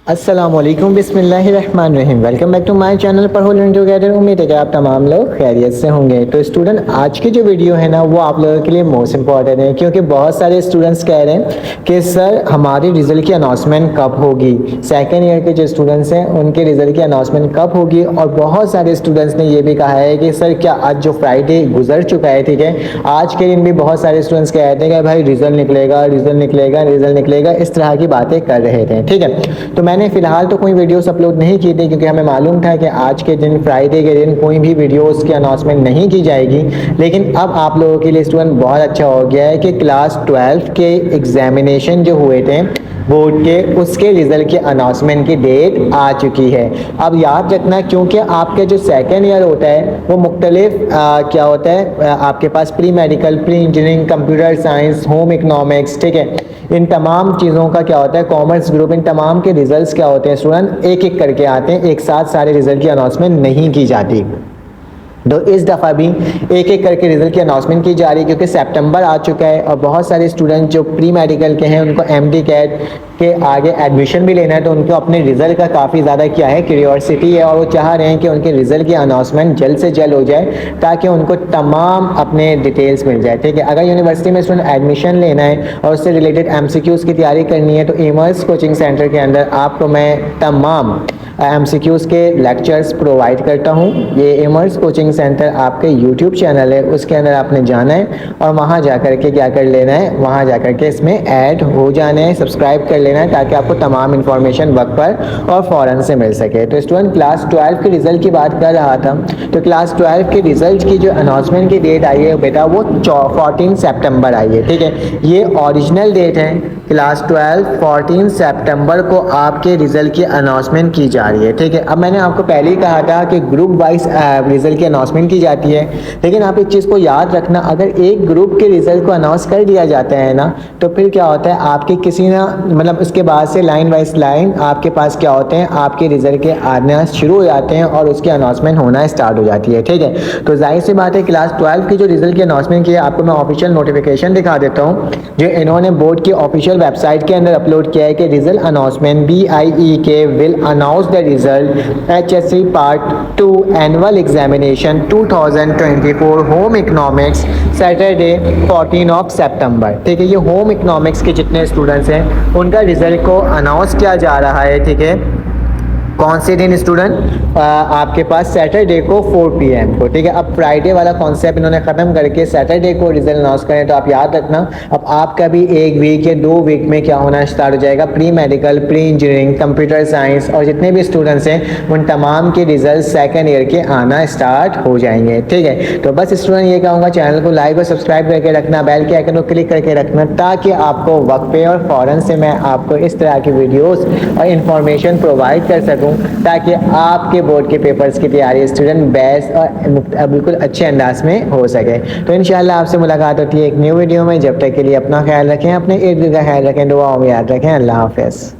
अस्सलामुअलैकुम बिस्मिल्लाहिर्रहमानिर्रहीम। Welcome back to my channel पर हो लर्न टुगेदर। उम्मीद है कि आप तमाम लोग खैरियत से होंगे। तो स्टूडेंट, आज की जो वीडियो है ना वो आप लोगों के लिए मोस्ट इंपॉर्टेंट है, क्योंकि बहुत सारे स्टूडेंट्स कह रहे हैं कि सर हमारी रिजल्ट की अनाउंसमेंट कब होगी। सेकेंड ईयर के जो स्टूडेंट्स हैं उनके रिजल्ट की अनाउंसमेंट कब होगी। और बहुत सारे स्टूडेंट्स ने ये भी कहा है कि सर क्या आज जो फ्राइडे गुजर चुका है, ठीक है, आज के दिन भी बहुत सारे स्टूडेंट्स कह रहे थे कि भाई रिजल्ट निकलेगा, रिजल्ट निकलेगा, रिजल्ट निकलेगा, इस तरह की बातें कर रहे थे। ठीक है, तो मैंने फिलहाल तो कोई वीडियोस अपलोड नहीं की थी, क्योंकि हमें मालूम था कि आज के दिन फ्राइडे के दिन कोई भी वीडियोस की अनाउंसमेंट नहीं की जाएगी। लेकिन अब आप लोगों के लिए स्टूडेंट बहुत अच्छा हो गया है कि क्लास 12 के एग्जामिनेशन जो हुए थे बोर्ड के, उसके रिजल्ट की अनाउंसमेंट की डेट आ चुकी है। अब याद रखना, क्योंकि आपके जो सेकेंड ईयर होता है वो मुख्तलिफ क्या होता है, आपके पास pre medical, pre engineering, computer science, home economics, ठीक है, इन तमाम चीज़ों का क्या होता है, कॉमर्स ग्रुप, इन तमाम के रिजल्ट्स क्या होते हैं स्टूडेंट, एक एक करके आते हैं, एक साथ सारे रिजल्ट की अनाउंसमेंट नहीं की जाती। तो इस दफ़ा भी एक एक करके रिजल्ट की अनाउंसमेंट की जा रही है, क्योंकि सितंबर आ चुका है और बहुत सारे स्टूडेंट जो प्री मेडिकल के हैं उनको एमडी कैट के आगे एडमिशन भी लेना है, तो उनको अपने रिजल्ट का काफ़ी ज़्यादा क्या है, क्यूरियोसिटी है, और वो चाह रहे हैं कि उनके रिजल्ट की अनाउंसमेंट जल्द से जल्द हो जाए ताकि उनको तमाम अपने डिटेल्स मिल जाए। ठीक है, अगर यूनिवर्सिटी में स्टूडेंट एडमिशन लेना है और उससे रिलेटेड एमसीक्यूज़ की तैयारी करनी है, तो एमर्स कोचिंग सेंटर के अंदर आपको मैं तमाम एमसीक्यूज़ के लेक्चर्स प्रोवाइड करता हूँ। ये एमर्स कोचिंग सेंटर आपके यूट्यूब चैनल है, उसके अंदर आपने जाना है और वहाँ जा कर के क्या कर लेना है, वहाँ जा कर के इसमें ऐड हो जाना है, सब्सक्राइब कर लेना है, ताकि आपको तमाम इन्फॉर्मेशन वक्त पर और फ़ौरन से मिल सके। तो स्टूडेंट, क्लास 12 के रिज़ल्ट की बात कर रहा था, तो क्लास 12 के रिज़ल्ट की जो अनाउंसमेंट की डेट आई है बेटा, वो 14 सितंबर आई है। ठीक है, ये ओरिजिनल डेट है। क्लास 12 14 सितंबर को आपके रिज़ल्ट की अनाउंसमेंट की जा रही है। ठीक है, अब मैंने आपको पहले ही कहा था कि ग्रुप वाइज रिज़ल्ट की अनाउंसमेंट की जाती है, लेकिन आप एक चीज़ को याद रखना, अगर एक ग्रुप के रिज़ल्ट को अनाउंस कर दिया जाता है ना, तो फिर क्या होता है, आपके किसी ना मतलब उसके बाद से लाइन वाइज लाइन आपके पास क्या होते हैं, आपके रिज़ल्ट के आना शुरू हो जाते हैं और उसकी अनाउंसमेंट होना स्टार्ट हो जाती है। ठीक है, तो जाहिर सी बात है, क्लास 12 की जो रिज़ल्ट की अनाउंसमेंट की है, आपको मैं ऑफिशियल नोटिफिकेशन दिखा देता हूँ जो इन्होंने बोर्ड की ऑफिशियल वेबसाइट के अंदर अपलोड किया है कि result announcement BIEK will announce the result HSC part 2 annual examination 2024 home economics Saturday 14 सितंबर। ठीक है, ये होम इकोनॉमिक्स के जितने स्टूडेंट्स हैं उनका रिजल्ट को अनाउंस किया जा रहा है। ठीक है, कौन से दिन स्टूडेंट, आपके पास सैटरडे को 4 PM को। ठीक है, अब फ्राइडे वाला कॉन्सेप्ट इन्होंने ख़त्म करके सैटरडे को रिजल्ट अनाउंस करें, तो आप याद रखना अब आपका भी 1 वीक या 2 वीक में क्या होना स्टार्ट हो जाएगा, pre medical, pre engineering, computer science और जितने भी स्टूडेंट्स हैं उन तमाम के रिजल्ट सेकेंड ईयर के आना स्टार्ट हो जाएंगे। ठीक है, तो बस स्टूडेंट ये कहूँगा, चैनल को लाइक और सब्सक्राइब करके रखना, बेल के आइकन को क्लिक करके रखना, ताकि आपको वक्त पे और फ़ौरन से मैं आपको इस तरह की वीडियोज़ और इन्फॉर्मेशन प्रोवाइड कर सकूँ, ताकि आपके बोर्ड के पेपर्स की तैयारी स्टूडेंट बेस्ट और बिल्कुल अच्छे अंदाज में हो सके। तो इंशाल्लाह आपसे मुलाकात होती है एक न्यू वीडियो में। जब तक के लिए अपना ख्याल रखें, अपने इर्द गिर्द का ख्याल रखें, दुआओं में याद रखें। अल्लाह हाफ़िज़।